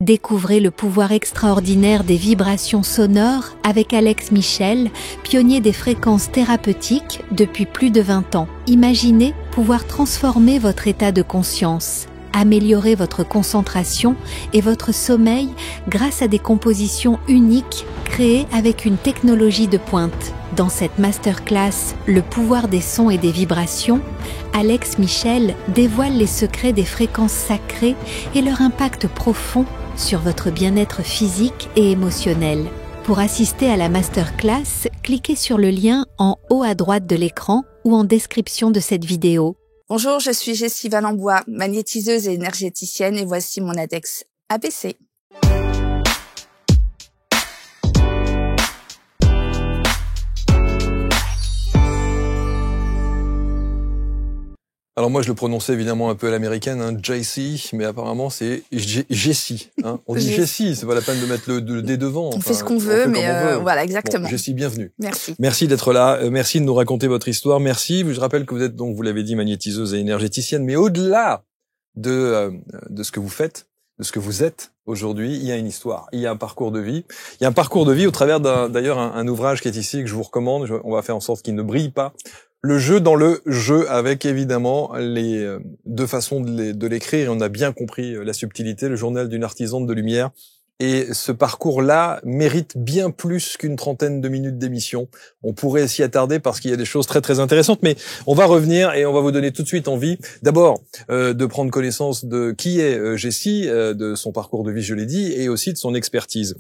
Découvrez le pouvoir extraordinaire des vibrations sonores avec Alex Michel, pionnier des fréquences thérapeutiques depuis plus de 20 ans. Imaginez pouvoir transformer votre état de conscience, améliorer votre concentration et votre sommeil grâce à des compositions uniques créées avec une technologie de pointe. Dans cette masterclass « Le pouvoir des sons et des vibrations », Alex Michel dévoile les secrets des fréquences sacrées et leur impact profond sur votre bien-être physique et émotionnel. Pour assister à la masterclass, cliquez sur le lien en haut à droite de l'écran ou en description de cette vidéo. Bonjour, je suis Jessie Valenbois, magnétiseuse et énergéticienne, et voici mon index ABC. Alors moi je le prononçais évidemment un peu à l'américaine, hein, JC, mais apparemment c'est Jessie. Hein. On dit Jessie, c'est pas la peine de mettre le D devant. On fait ce qu'on veut, mais voilà, exactement. Bon, Jessie, bienvenue. Merci. Merci d'être là, merci de nous raconter votre histoire, merci. Je rappelle que vous êtes donc, vous l'avez dit, magnétiseuse et énergéticienne, mais au-delà de ce que vous faites, de ce que vous êtes aujourd'hui, il y a une histoire, il y a un parcours de vie. Il y a un parcours de vie au travers d'ailleurs un ouvrage qui est ici, que je vous recommande, on va faire en sorte qu'il ne brille pas. Le jeu dans le jeu, avec évidemment les deux façons de l'écrire, et on a bien compris la subtilité, le journal d'une artisane de lumière. Et ce parcours-là mérite bien plus qu'une trentaine de minutes d'émission. On pourrait s'y attarder parce qu'il y a des choses très très intéressantes, mais on va revenir et on va vous donner tout de suite envie, d'abord, de prendre connaissance de qui est Jessie, de son parcours de vie, je l'ai dit, et aussi de son expertise.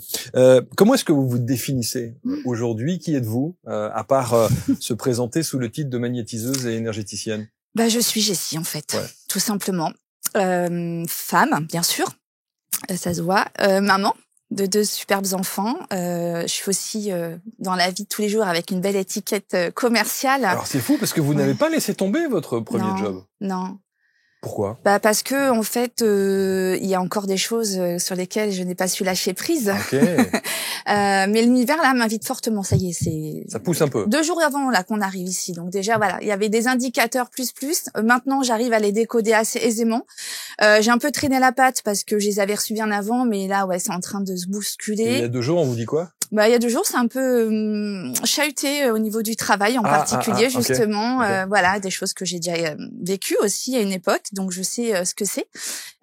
Comment est-ce que vous vous définissez aujourd'hui? Qui êtes-vous, à part se présenter sous le titre de magnétiseuse et énergéticienne? Je suis Jessie, en fait, tout simplement. Femme, bien sûr. Ça se voit. Maman de 2 superbes enfants. Je suis aussi dans la vie de tous les jours avec une belle étiquette commerciale. Alors c'est fou parce que vous n'avez pas laissé tomber votre premier job. Non. Pourquoi? Parce que en fait, il y a encore des choses sur lesquelles je n'ai pas su lâcher prise. Okay. Mais l'univers là m'invite fortement. Ça y est, ça pousse un peu. 2 jours avant là qu'on arrive ici. Donc déjà voilà, il y avait des indicateurs plus. Maintenant, j'arrive à les décoder assez aisément. J'ai un peu traîné la patte parce que je les avais reçus bien avant, mais là c'est en train de se bousculer. Et il y a 2 jours, on vous dit quoi? Il y a 2 jours, c'est un peu chahuté au niveau du travail en particulier, justement. Okay. Voilà, des choses que j'ai déjà vécues aussi à une époque, donc je sais ce que c'est.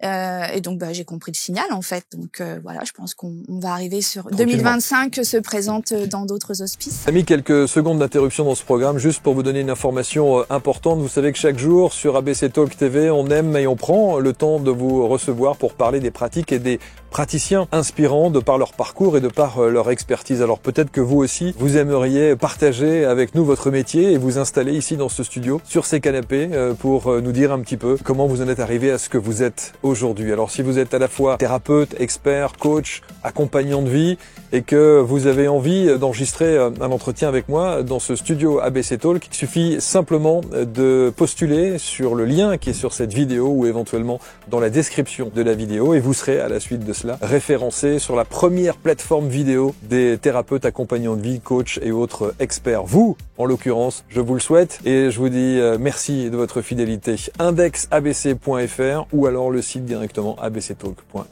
Et donc j'ai compris le signal en fait. Donc voilà, je pense qu'on va arriver sur 2025 se présente dans d'autres auspices. J'ai mis quelques secondes d'interruption dans ce programme juste pour vous donner une information importante. Vous savez que chaque jour sur ABC Talk TV, on aime et on prend le temps de vous recevoir pour parler des pratiques et des praticiens inspirants de par leur parcours et de par leur expertise. Alors peut-être que vous aussi, vous aimeriez partager avec nous votre métier et vous installer ici dans ce studio, sur ces canapés, pour nous dire un petit peu comment vous en êtes arrivé à ce que vous êtes aujourd'hui. Alors si vous êtes à la fois thérapeute, expert, coach, accompagnant de vie et que vous avez envie d'enregistrer un entretien avec moi dans ce studio ABC Talk, il suffit simplement de postuler sur le lien qui est sur cette vidéo ou éventuellement dans la description de la vidéo et vous serez à la suite de cela référencé sur la première plateforme vidéo des thérapeutes accompagnants de vie, coachs et autres experts. Vous, en l'occurrence, je vous le souhaite et je vous dis merci de votre fidélité. Indexabc.fr ou alors le site directement abctalk.fr.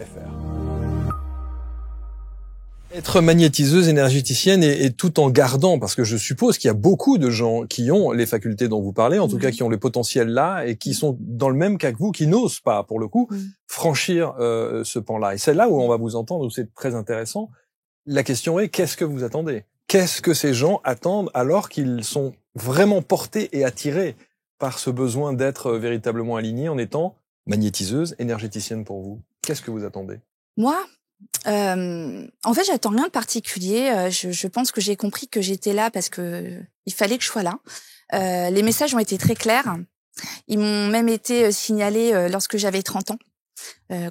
Être magnétiseuse, énergéticienne et tout en gardant, parce que je suppose qu'il y a beaucoup de gens qui ont les facultés dont vous parlez, en tout cas qui ont le potentiel là et qui sont dans le même cas que vous, qui n'osent pas, pour le coup, franchir ce pan-là. Et c'est là où on va vous entendre, où c'est très intéressant. La question est, qu'est-ce que vous attendez? Qu'est-ce que ces gens attendent alors qu'ils sont vraiment portés et attirés par ce besoin d'être véritablement alignés en étant magnétiseuse, énergéticienne pour vous? Qu'est-ce que vous attendez? Moi, en fait, j'attends rien de particulier. Je pense que j'ai compris que j'étais là parce que il fallait que je sois là. Les messages ont été très clairs. Ils m'ont même été signalés lorsque j'avais 30 ans.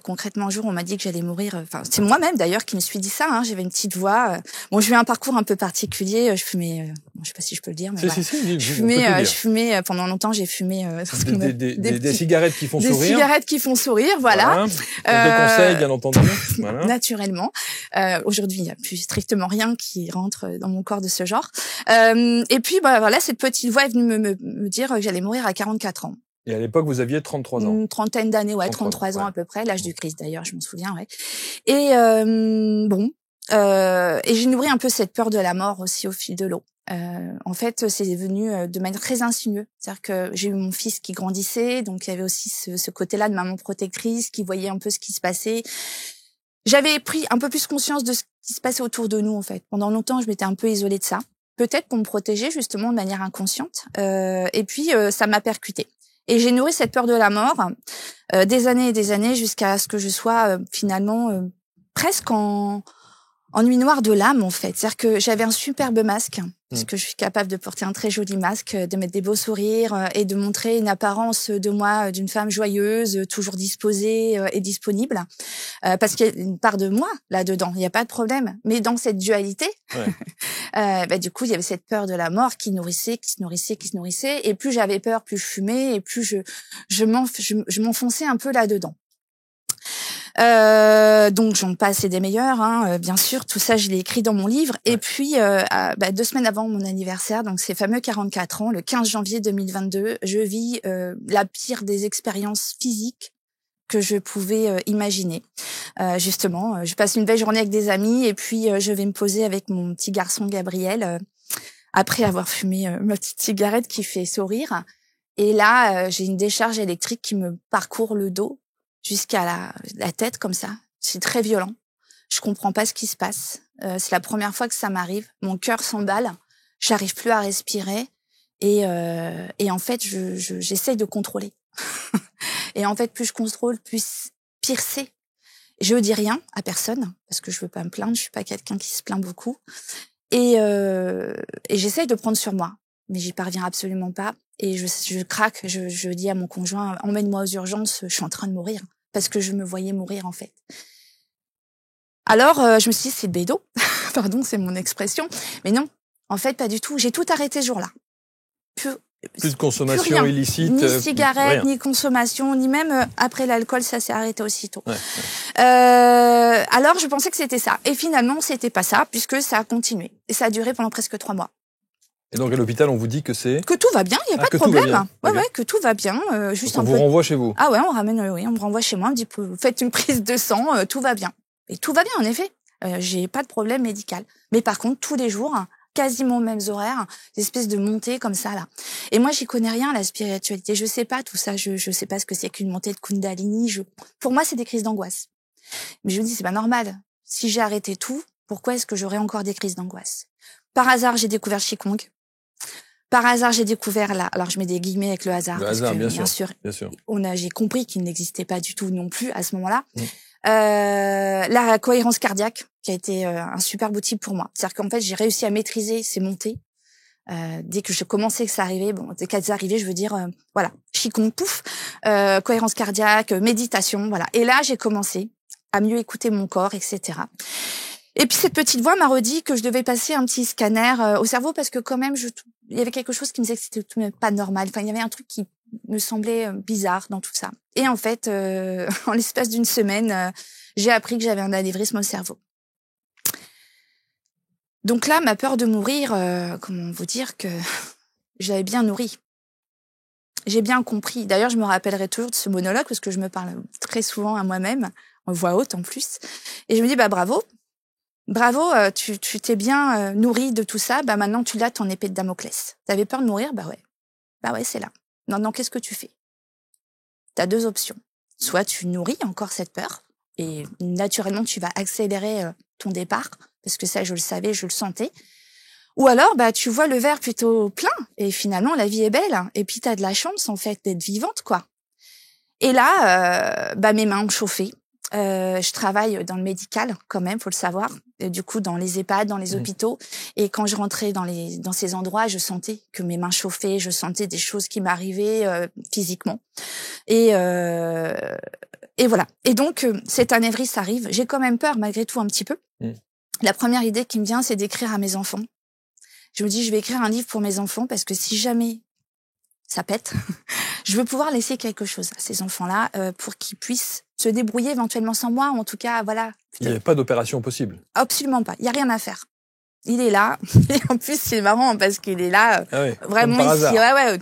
Concrètement, un jour, on m'a dit que j'allais mourir. Enfin, c'est moi-même d'ailleurs qui me suis dit ça. J'avais une petite voix. Bon, je vis un parcours un peu particulier. Je fumais. Je sais pas si je peux le dire, mais je fumais pendant longtemps. J'ai fumé des cigarettes qui font sourire. Des cigarettes qui font sourire, voilà. Des conseils, bien entendu. Voilà. Naturellement. Aujourd'hui, il n'y a plus strictement rien qui rentre dans mon corps de ce genre. Et puis, voilà, cette petite voix est venue me dire que j'allais mourir à 44 ans. Et à l'époque, vous aviez 33 ans. Une trentaine d'années, 33 ans ouais. à peu près, l'âge du Christ d'ailleurs, je m'en souviens, ouais. Et et j'ai nourri un peu cette peur de la mort aussi au fil de l'eau. En fait, c'est venu de manière très insinueuse. C'est-à-dire que j'ai eu mon fils qui grandissait, donc il y avait aussi ce côté-là de maman protectrice qui voyait un peu ce qui se passait. J'avais pris un peu plus conscience de ce qui se passait autour de nous, en fait. Pendant longtemps, je m'étais un peu isolée de ça. Peut-être pour me protéger, justement, de manière inconsciente. Et puis, ça m'a percutée. Et j'ai nourri cette peur de la mort des années et des années jusqu'à ce que je sois finalement presque en nuit noire de l'âme, en fait. C'est-à-dire que j'avais un superbe masque, parce que je suis capable de porter un très joli masque, de mettre des beaux sourires et de montrer une apparence de moi d'une femme joyeuse, toujours disposée et disponible. Parce qu'il y a une part de moi là-dedans, il n'y a pas de problème. Mais dans cette dualité, du coup, il y avait cette peur de la mort qui nourrissait, qui se nourrissait, qui se nourrissait. Et plus j'avais peur, plus je fumais, et plus je m'enfonçais un peu là-dedans. Donc j'en passe et des meilleurs, hein, bien sûr. Tout ça, je l'ai écrit dans mon livre. Ouais. Et puis, 2 semaines avant mon anniversaire, donc ces fameux 44 ans, le 15 janvier 2022, je vis la pire des expériences physiques que je pouvais imaginer. Justement, je passe une belle journée avec des amis et puis je vais me poser avec mon petit garçon Gabriel après avoir fumé ma petite cigarette qui fait sourire. Et là, j'ai une décharge électrique qui me parcourt le dos jusqu'à la tête comme ça. C'est très violent. Je comprends pas ce qui se passe. C'est la première fois que ça m'arrive. Mon cœur s'emballe. J'arrive plus à respirer. Et en fait, j'essaye de contrôler. Et en fait, plus je contrôle, plus pire c'est. Je dis rien à personne parce que je veux pas me plaindre. Je suis pas quelqu'un qui se plaint beaucoup. Et j'essaye de prendre sur moi, mais j'y parviens absolument pas. Et je craque. Je dis à mon conjoint, emmène-moi aux urgences. Je suis en train de mourir parce que je me voyais mourir en fait. Alors je me suis dit c'est bédo. Pardon, c'est mon expression. Mais non, en fait pas du tout. J'ai tout arrêté ce jour-là. Plus de consommation illicite. Ni cigarette, ni consommation, ni même après l'alcool, ça s'est arrêté aussitôt. Ouais. Alors, je pensais que c'était ça. Et finalement, c'était pas ça, puisque ça a continué. Et ça a duré pendant presque 3 mois. Et donc, à l'hôpital, on vous dit que c'est... Que tout va bien, il n'y a pas de problème. Ouais, que tout va bien. Juste donc on vous renvoie chez vous. Ah ouais, on me renvoie chez moi, on me dit, faites une prise de sang, tout va bien. Et tout va bien, en effet. J'ai pas de problème médical. Mais par contre, tous les jours... quasiment aux mêmes horaires, des espèces de montées comme ça là. Et moi, j'y connais rien à la spiritualité. Je sais pas tout ça. Je sais pas ce que c'est qu'une montée de Kundalini. Pour moi, c'est des crises d'angoisse. Mais je me dis, c'est pas normal. Si j'ai arrêté tout, pourquoi est-ce que j'aurais encore des crises d'angoisse? Par hasard, j'ai découvert Qigong. Par hasard, j'ai découvert là. Alors, je mets des guillemets avec le hasard. Le hasard, bien sûr. J'ai compris qu'il n'existait pas du tout non plus à ce moment-là. La cohérence cardiaque, qui a été un super outil pour moi. C'est-à-dire qu'en fait, j'ai réussi à maîtriser ces montées. Dès que je commençais que ça arrivait, dès qu'elles arrivaient, je veux dire, voilà, Qigong, pouf, cohérence cardiaque, méditation, voilà. Et là, j'ai commencé à mieux écouter mon corps, etc. Et puis cette petite voix m'a redit que je devais passer un petit scanner au cerveau parce que quand même, il y avait quelque chose qui me disait que c'était tout de même pas normal. Enfin, il y avait un truc qui me semblait bizarre dans tout ça. Et en fait, en l'espace d'une semaine, j'ai appris que j'avais un anévrisme au cerveau. Donc là, ma peur de mourir, comment vous dire que je l'avais bien nourrie. J'ai bien compris. D'ailleurs, je me rappellerai toujours de ce monologue parce que je me parle très souvent à moi-même, en voix haute en plus. Et je me dis, bravo, tu t'es bien nourrie de tout ça. Maintenant, tu l'as ton épée de Damoclès. T'avais peur de mourir? Bah ouais, c'est là. Non, qu'est-ce que tu fais? T'as 2 options. Soit tu nourris encore cette peur et naturellement, tu vas accélérer ton départ parce que ça, je le savais, je le sentais. Ou alors, tu vois le verre plutôt plein et finalement, la vie est belle. Et puis, t'as de la chance, en fait, d'être vivante, quoi. Et là, mes mains ont chauffé. Je travaille dans le médical, quand même, faut le savoir. Et du coup, dans les EHPAD, dans les hôpitaux. Et quand je rentrais dans ces endroits, je sentais que mes mains chauffaient, je sentais des choses qui m'arrivaient physiquement. Et voilà. Et donc, cet anévrisme arrive. J'ai quand même peur, malgré tout, un petit peu. La première idée qui me vient, c'est d'écrire à mes enfants. Je me dis, je vais écrire un livre pour mes enfants parce que si jamais ça pète, je veux pouvoir laisser quelque chose à ces enfants-là pour qu'ils puissent se débrouiller éventuellement sans moi, ou en tout cas, voilà. Il n'y avait pas d'opération possible? Absolument pas. Il n'y a rien à faire. Il est là. Et en plus, c'est marrant parce qu'il est là, vraiment comme par ici. hasard.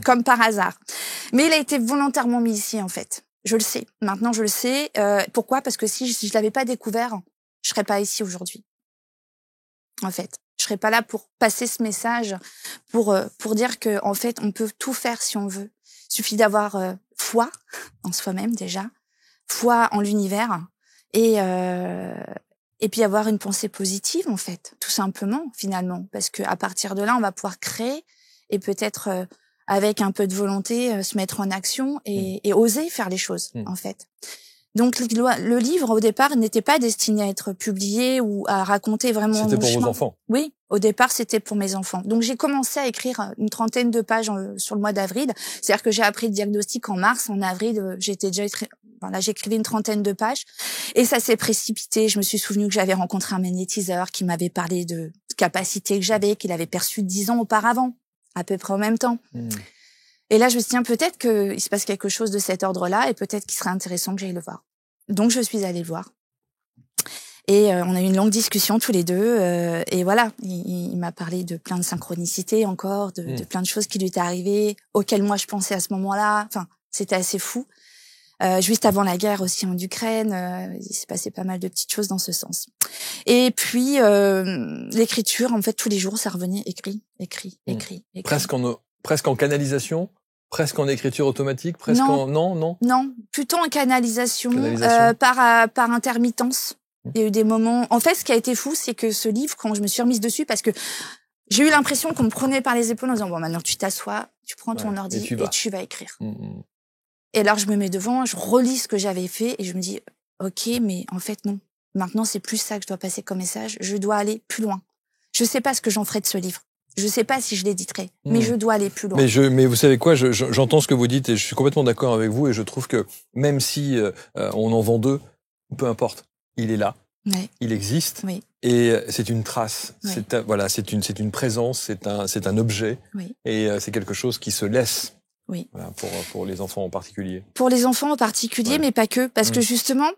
Comme par hasard. Mais il a été volontairement mis ici, en fait. Je le sais. Maintenant, je le sais. Pourquoi? Parce que si je l'avais pas découvert, je serais pas ici aujourd'hui. En fait, je serais pas là pour passer ce message, pour dire que en fait, on peut tout faire si on veut. Il suffit d'avoir foi en soi-même déjà, foi en l'univers et puis avoir une pensée positive en fait, tout simplement finalement, parce que à partir de là, on va pouvoir créer et peut-être avec un peu de volonté se mettre en action et oser faire les choses en fait. Donc le livre au départ n'était pas destiné à être publié ou à raconter vraiment mon chemin. C'était pour vos enfants. Oui, au départ c'était pour mes enfants. Donc j'ai commencé à écrire une 30aine de pages sur le mois d'avril. C'est-à-dire que j'ai appris le diagnostic en mars, en avril j'écrivais une 30aine de pages et ça s'est précipité. Je me suis souvenu que j'avais rencontré un magnétiseur qui m'avait parlé de capacités que j'avais, qu'il avait perçues 10 ans auparavant, à peu près en même temps. Et là, je me suis dit, tiens, peut-être qu'il se passe quelque chose de cet ordre-là et peut-être qu'il serait intéressant que j'aille le voir. Donc, je suis allée le voir. Et on a eu une longue discussion tous les deux. Et voilà, il m'a parlé de plein de synchronicités encore, de plein de choses qui lui étaient arrivées, auxquelles moi, je pensais à ce moment-là. Enfin, c'était assez fou. Juste avant la guerre aussi en Ukraine, il s'est passé pas mal de petites choses dans ce sens. Et puis, l'écriture, en fait, tous les jours, ça revenait écrit. Presque en canalisation? Presque en écriture automatique, presque non, plutôt en canalisation. Par intermittence. Il y a eu des moments. En fait, ce qui a été fou, c'est que ce livre, quand je me suis remise dessus, parce que j'ai eu l'impression qu'on me prenait par les épaules en disant bon, maintenant tu t'assois, tu prends ton ordi et tu vas écrire. Et alors je me mets devant, je relis ce que j'avais fait et je me dis ok, mais en fait non. Maintenant c'est plus ça que je dois passer comme message. Je dois aller plus loin. Je sais pas ce que j'en ferai de ce livre. Je sais pas si je l'éditerai, mais je dois aller plus loin. Mais vous savez quoi, j'entends ce que vous dites et je suis complètement d'accord avec vous et je trouve que même si on en vend deux, peu importe, il est là, il existe et c'est une trace, c'est une présence, c'est un objet et c'est quelque chose qui se laisse. Voilà, pour les enfants en particulier. Pour les enfants en particulier, mais pas que, parce que justement,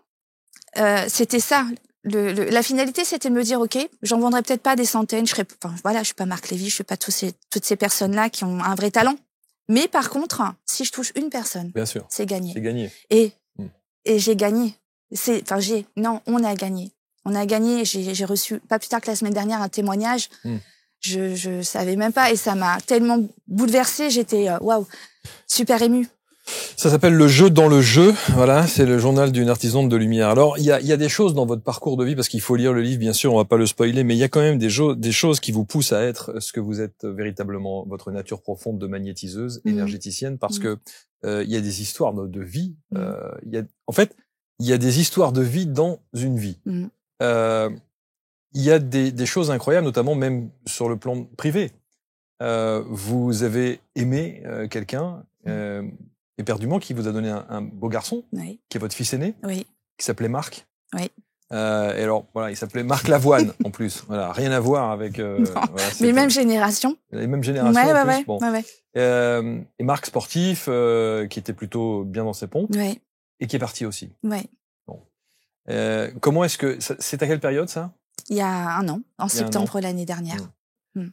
c'était ça. La finalité, c'était de me dire, ok, j'en vendrai peut-être pas des centaines, je suis pas Marc Lévy, je suis pas toutes ces personnes-là qui ont un vrai talent. Mais par contre, si je touche une personne, bien sûr, c'est gagné. C'est gagné. Et j'ai gagné. On a gagné. On a gagné. J'ai reçu, pas plus tard que la semaine dernière, un témoignage. Je savais même pas et ça m'a tellement bouleversée. J'étais, waouh, super émue. Ça s'appelle Le jeu dans le jeu. Voilà, c'est le journal d'une artisane de lumière. Alors, il y a des choses dans votre parcours de vie, parce qu'il faut lire le livre, bien sûr, on va pas le spoiler, mais il y a quand même des choses qui vous poussent à être ce que vous êtes véritablement, votre nature profonde de magnétiseuse, énergéticienne, parce que il y a des histoires de vie. Il y a des histoires de vie dans une vie. Il y a des choses incroyables, notamment même sur le plan privé. Vous avez aimé quelqu'un éperdument qui vous a donné un beau garçon, qui est votre fils aîné, qui s'appelait Marc. Et alors voilà, il s'appelait Marc Lavoine en plus. Voilà, rien à voir avec. Les mêmes générations. Les mêmes générations en plus. Bon. Et Marc sportif, qui était plutôt bien dans ses pompes, et qui est parti aussi. Bon. Comment est-ce que c'est à quelle période ça? Il y a un an, en septembre l'année dernière.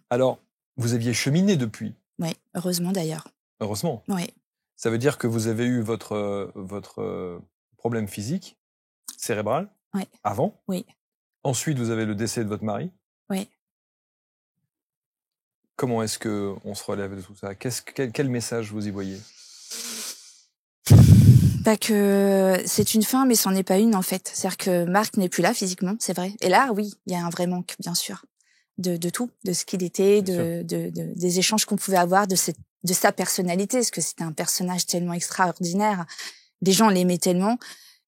Alors, vous aviez cheminé depuis. Oui, heureusement d'ailleurs. Heureusement. Oui. Ça veut dire que vous avez eu votre problème physique, cérébral, avant. Oui. Ensuite, vous avez le décès de votre mari. Oui. Comment est-ce que on se relève de tout ça? Quel message vous y voyez? Que c'est une fin, mais c'en est pas une en fait. C'est-à-dire que Marc n'est plus là physiquement, c'est vrai. Et là, oui, il y a un vrai manque, bien sûr, de tout, de ce qu'il était, des échanges qu'on pouvait avoir, de sa personnalité, parce que c'était un personnage tellement extraordinaire. Les gens l'aimaient tellement,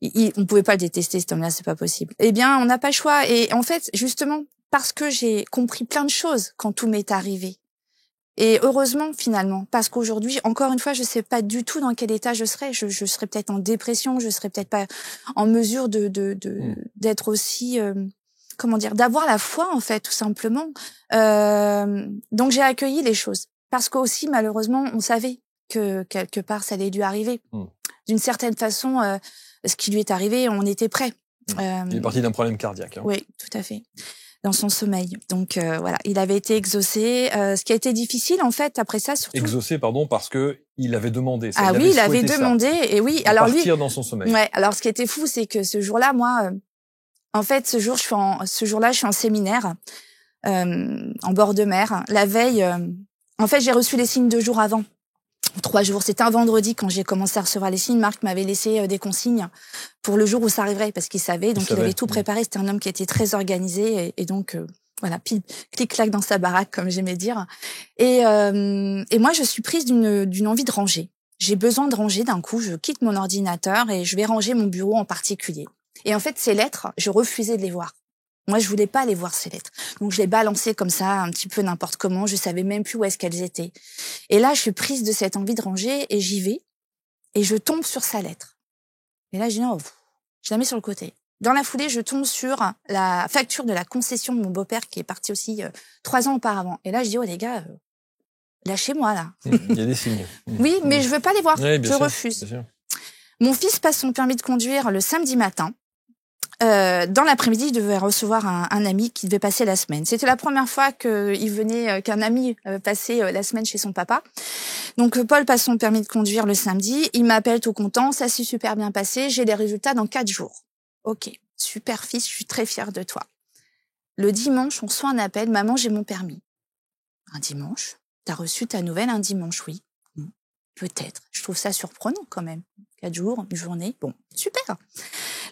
on pouvait pas le détester cet homme-là, c'est pas possible. Eh bien, on n'a pas le choix. Et en fait, justement, parce que j'ai compris plein de choses quand tout m'est arrivé. Et heureusement, finalement, parce qu'aujourd'hui, encore une fois, je sais pas du tout dans quel état je serais. Je serais peut-être en dépression, je serais peut-être pas en mesure d'être aussi, d'avoir la foi, en fait, tout simplement. Donc, j'ai accueilli les choses. Parce qu'aussi, malheureusement, on savait que quelque part, ça allait lui arriver. D'une certaine façon, ce qui lui est arrivé, on était prêts. Il est parti d'un problème cardiaque. Oui, tout à fait. dans son sommeil. Donc voilà, il avait été exaucé. Ce qui a été difficile en fait après ça, surtout. Exaucé, pardon, parce que il avait demandé ça. Ah oui, il avait demandé et oui. Alors lui, partir dans son sommeil. Ouais. Alors ce qui était fou, c'est que ce jour-là, moi, en fait, ce jour-là, je suis en séminaire en bord de mer. La veille, en fait, j'ai reçu les signes 2 jours avant. 3 jours. C'était un vendredi quand j'ai commencé à recevoir les signes. Marc m'avait laissé des consignes pour le jour où ça arriverait parce qu'il savait. Donc il avait tout préparé. C'était un homme qui était très organisé et donc voilà, pile clic-clac dans sa baraque comme j'aimais dire. Et moi je suis prise d'une envie de ranger. J'ai besoin de ranger d'un coup. Je quitte mon ordinateur et je vais ranger mon bureau en particulier. Et en fait ces lettres, je refusais de les voir. Moi, je voulais pas aller voir ces lettres. Donc, je les balançais comme ça, un petit peu n'importe comment. Je savais même plus où est-ce qu'elles étaient. Et là, je suis prise de cette envie de ranger et j'y vais. Et je tombe sur sa lettre. Et là, je dis non, je la mets sur le côté. Dans la foulée, je tombe sur la facture de la concession de mon beau-père qui est parti aussi 3 ans auparavant. Et là, je dis, oh les gars, lâchez-moi là. Il y a des signes. Oui, mais je veux pas les voir. Oui, je refuse. Mon fils passe son permis de conduire le samedi matin. Dans l'après-midi, il devait recevoir un ami qui devait passer la semaine. C'était la première fois qu'un ami passait la semaine chez son papa. Donc Paul passe son permis de conduire le samedi. Il m'appelle tout content, ça s'est super bien passé. J'ai les résultats dans 4 jours. Ok, super fils, je suis très fière de toi. Le dimanche, on reçoit un appel. Maman, j'ai mon permis. Un dimanche? T'as reçu ta nouvelle un dimanche? Oui. Peut-être. Je trouve ça surprenant quand même. 4 jours, une journée. Bon, super.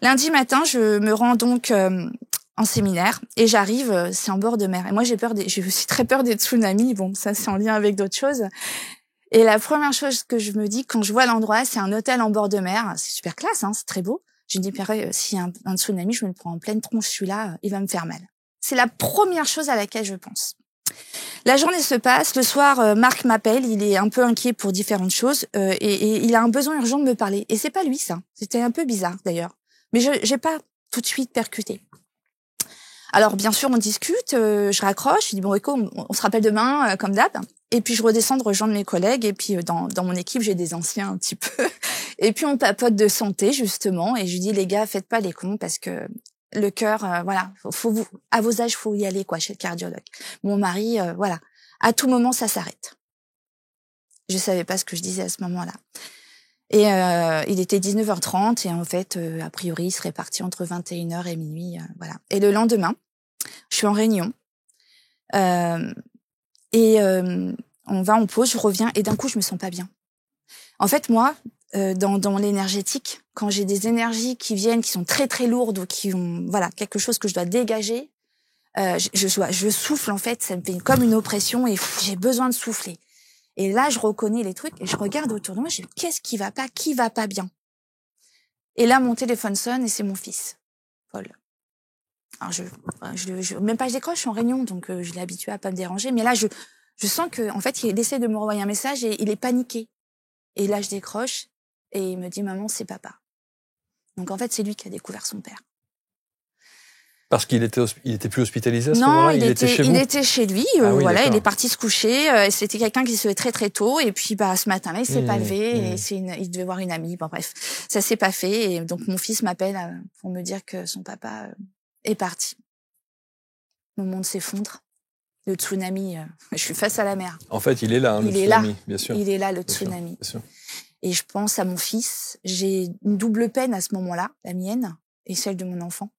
Lundi matin, je me rends donc en séminaire et j'arrive, c'est en bord de mer. Et moi, j'ai aussi très peur des tsunamis. Bon, ça, c'est en lien avec d'autres choses. Et la première chose que je me dis quand je vois l'endroit, c'est un hôtel en bord de mer. C'est super classe, hein, c'est très beau. Je me dis, purée, s'il y a un tsunami, je me le prends en pleine tronche, celui-là, il va me faire mal. C'est la première chose à laquelle je pense. La journée se passe. Le soir, Marc m'appelle. Il est un peu inquiet pour différentes choses et il a un besoin urgent de me parler. Et c'est pas lui, ça. C'était un peu bizarre, d'ailleurs. Mais j'ai pas tout de suite percuté. Alors, bien sûr, on discute. Je raccroche. Je dis, bon, écoute, on se rappelle demain, comme d'hab. Et puis, je redescends de rejoindre mes collègues. Et puis, dans mon équipe, j'ai des anciens un petit peu. Et puis, on papote de santé, justement. Et je lui dis, les gars, faites pas les cons parce que le cœur, voilà, à vos âges, faut y aller, quoi, chez le cardiologue. Mon mari, voilà, à tout moment, ça s'arrête. Je savais pas ce que je disais à ce moment-là. Et il était 19h30 et en fait, a priori, il serait parti entre 21h et minuit, voilà. Et le lendemain, je suis en réunion on va en pause, je reviens et d'un coup, je me sens pas bien. En fait, moi, dans l'énergétique, quand j'ai des énergies qui viennent, qui sont très très lourdes ou qui ont voilà quelque chose que je dois dégager, je souffle en fait, ça me fait comme une oppression et j'ai besoin de souffler. Et là, je reconnais les trucs et je regarde autour de moi, je dis qu'est-ce qui va pas, qui va pas bien. Et là, mon téléphone sonne et c'est mon fils, Paul. Alors même pas je décroche, je suis en réunion, donc je l'ai habitué à pas me déranger. Mais là, je sens que en fait, il essaie de me renvoyer un message et il est paniqué. Et là, je décroche et il me dit maman, c'est papa. Donc en fait, c'est lui qui a découvert son père. Parce qu'il était plus hospitalisé à ce moment-là. Non, il était chez vous. Il était chez lui. Voilà, il est parti se coucher. C'était quelqu'un qui se levait très très tôt. Et puis ce matin-là, il s'est pas levé. Et il devait voir une amie. Bon bref, ça s'est pas fait. Et donc mon fils m'appelle pour me dire que son papa est parti. Mon monde s'effondre. Le tsunami. Je suis face à la mer. En fait, il est là, le tsunami, bien sûr. Il est là, le tsunami. Bien sûr. Et je pense à mon fils. J'ai une double peine à ce moment-là, la mienne et celle de mon enfant.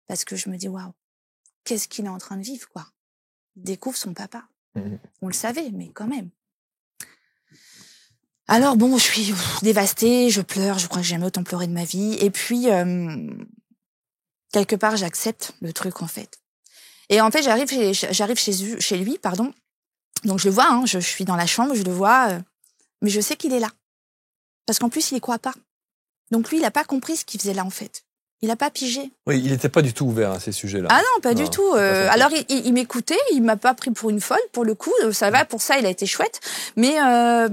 Parce que je me dis, waouh, qu'est-ce qu'il est en train de vivre, quoi. Il découvre son papa. On le savait, mais quand même. Alors bon, je suis dévastée, je pleure, je crois que j'ai jamais autant pleuré de ma vie. Et puis, quelque part, j'accepte le truc, en fait. Et en fait, j'arrive chez lui, pardon. Donc je le vois, je suis dans la chambre, je le vois, mais je sais qu'il est là. Parce qu'en plus, il y croit pas. Donc lui, il a pas compris ce qu'il faisait là, en fait. Il a pas pigé. Oui, il n'était pas du tout ouvert à ces sujets-là. Ah non, pas du tout. Alors, il m'écoutait, il m'a pas pris pour une folle, pour le coup. Ça va, pour ça, il a été chouette. Mais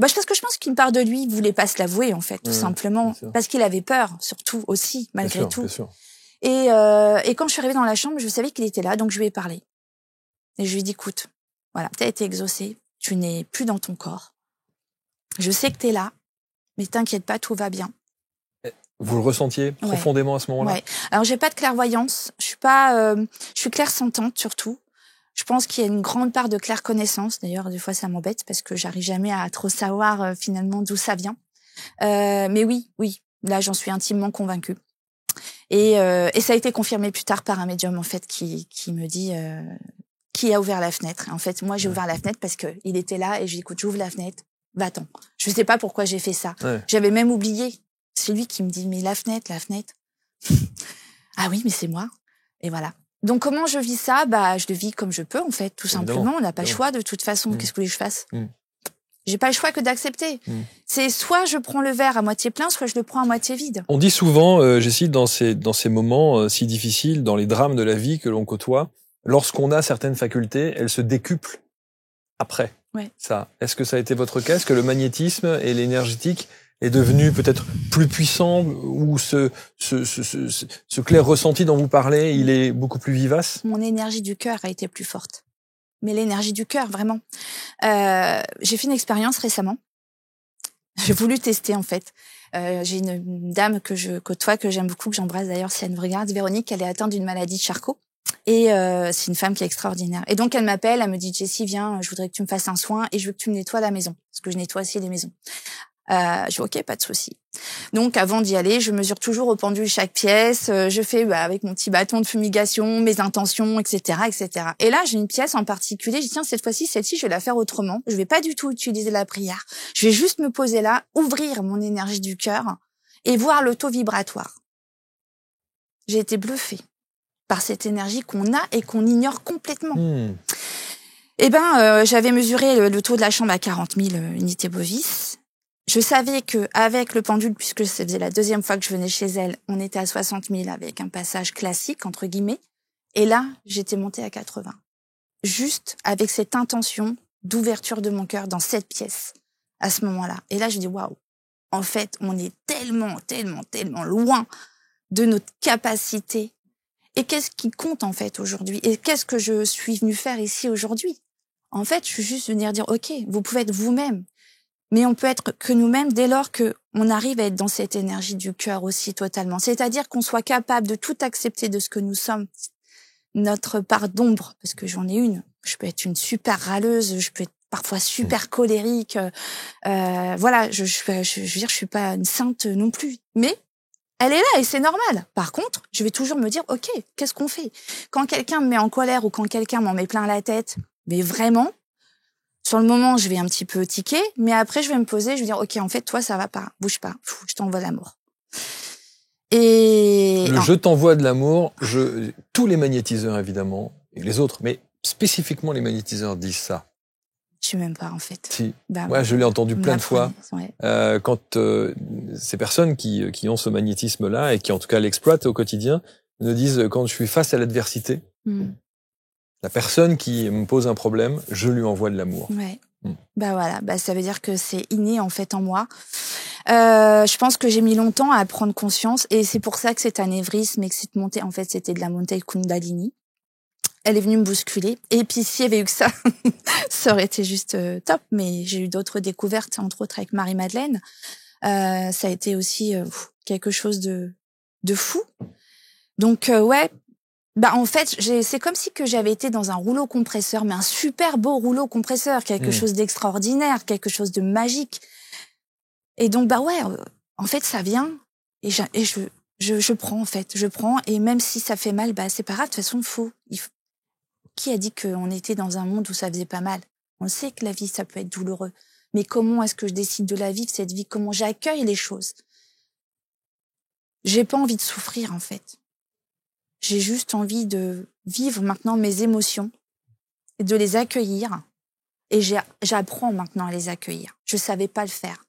parce que je pense qu'une part de lui voulait pas se l'avouer, en fait, tout simplement. Parce qu'il avait peur, surtout, aussi, malgré tout. Bien sûr. Et quand je suis arrivée dans la chambre, je savais qu'il était là, donc je lui ai parlé. Et je lui ai dit, écoute, voilà, t'as été exaucé, tu n'es plus dans ton corps. Je sais que t'es là, mais t'inquiète pas, tout va bien. Vous le ressentiez profondément à ce moment-là? Ouais. Alors j'ai pas de clairvoyance, je suis pas, je suis clairsentante surtout. Je pense qu'il y a une grande part de clairconnaissance. D'ailleurs, des fois ça m'embête parce que j'arrive jamais à trop savoir finalement d'où ça vient. Mais oui, là j'en suis intimement convaincue. Et ça a été confirmé plus tard par un médium en fait qui me dit qui a ouvert la fenêtre. Et en fait, moi j'ai ouvert la fenêtre parce que il était là et j'ai dit écoute, j'ouvre la fenêtre, va-t'en. Je sais pas pourquoi j'ai fait ça. Ouais. J'avais même oublié. C'est lui qui me dit mais la fenêtre. Ah oui, mais c'est moi. Et voilà. Donc comment je vis ça? Bah je le vis comme je peux en fait, tout simplement. On n'a pas le choix de toute façon. Qu'est-ce que vous voulez que je fasse? J'ai pas le choix que d'accepter. C'est soit je prends le verre à moitié plein, soit je le prends à moitié vide. On dit souvent, Jessie, dans ces moments si difficiles, dans les drames de la vie que l'on côtoie, lorsqu'on a certaines facultés, elles se décuplent après. Ouais. Ça, est-ce que ça a été votre cas? Est-ce que le magnétisme et l'énergétique est devenu peut-être plus puissant, ou ce clair ressenti dont vous parlez, il est beaucoup plus vivace? Mon énergie du cœur a été plus forte. Mais l'énergie du cœur, vraiment. J'ai fait une expérience récemment. J'ai voulu tester, en fait. J'ai une dame que je côtoie, que j'aime beaucoup, que j'embrasse d'ailleurs si elle me regarde, Véronique, elle est atteinte d'une maladie de Charcot. Et c'est une femme qui est extraordinaire. Et donc elle m'appelle, elle me dit Jessie, viens, je voudrais que tu me fasses un soin et je veux que tu me nettoies la maison, parce que je nettoie aussi les maisons. Je dis ok, pas de souci. Donc avant d'y aller, je mesure toujours au pendule chaque pièce. Je fais avec mon petit bâton de fumigation mes intentions, etc., etc. Et là, j'ai une pièce en particulier. Je dis tiens, cette fois-ci, celle-ci, je vais la faire autrement. Je vais pas du tout utiliser la prière. Je vais juste me poser là, ouvrir mon énergie du cœur et voir le taux vibratoire. J'ai été bluffée par cette énergie qu'on a et qu'on ignore complètement. Eh ben, j'avais mesuré le taux de la chambre à 40 000 unités bovis. Je savais que avec le pendule, puisque ça faisait la deuxième fois que je venais chez elle, on était à 60 000 avec un passage classique, entre guillemets. Et là, j'étais montée à 80. Juste avec cette intention d'ouverture de mon cœur dans cette pièce, à ce moment-là. Et là, je dis, waouh, en fait, on est tellement, tellement, tellement loin de notre capacité. Et qu'est-ce qui compte, en fait, aujourd'hui? Et qu'est-ce que je suis venue faire ici aujourd'hui? En fait, je suis juste venir dire, OK, vous pouvez être vous-même. Mais on peut être que nous-mêmes dès lors que on arrive à être dans cette énergie du cœur aussi totalement. C'est-à-dire qu'on soit capable de tout accepter de ce que nous sommes, notre part d'ombre, parce que j'en ai une. Je peux être une super râleuse, je peux être parfois super colérique. Voilà, je veux dire, je suis pas une sainte non plus. Mais elle est là et c'est normal. Par contre, je vais toujours me dire, OK, qu'est-ce qu'on fait? Quand quelqu'un me met en colère ou quand quelqu'un m'en met plein la tête, mais vraiment, sur le moment, je vais un petit peu tiquer, mais après, je vais me poser, je vais dire, OK, en fait, toi, ça va pas, bouge pas, je t'envoie l'amour. Et je t'envoie de l'amour, tous les magnétiseurs, évidemment, et les autres, mais spécifiquement les magnétiseurs disent ça. Je sais même pas, en fait. Si. Ouais, je l'ai entendu plein de fois. Ouais. Quand ces personnes qui ont ce magnétisme-là et qui, en tout cas, l'exploitent au quotidien, nous disent, quand je suis face à l'adversité, la personne qui me pose un problème, je lui envoie de l'amour. Ouais. Bah voilà, ça veut dire que c'est inné en fait en moi. Je pense que j'ai mis longtemps à prendre conscience et c'est pour ça que c'est un anévrisme et que cette montée, en fait, c'était de la montée Kundalini. Elle est venue me bousculer. Et puis s'il y avait eu que ça, ça aurait été juste top. Mais j'ai eu d'autres découvertes, entre autres avec Marie-Madeleine. Ça a été aussi quelque chose de fou. Donc ouais. En fait, c'est comme si que j'avais été dans un rouleau compresseur, mais un super beau rouleau compresseur, quelque chose d'extraordinaire, quelque chose de magique. Et donc, ouais, en fait, ça vient, et je prends, en fait, je prends, et même si ça fait mal, c'est pas grave, de toute façon, Qui a dit qu'on était dans un monde où ça faisait pas mal? On sait que la vie, ça peut être douloureux. Mais comment est-ce que je décide de la vivre, cette vie? Comment j'accueille les choses? J'ai pas envie de souffrir, en fait. J'ai juste envie de vivre maintenant mes émotions et de les accueillir. Et j'apprends maintenant à les accueillir. Je savais pas le faire.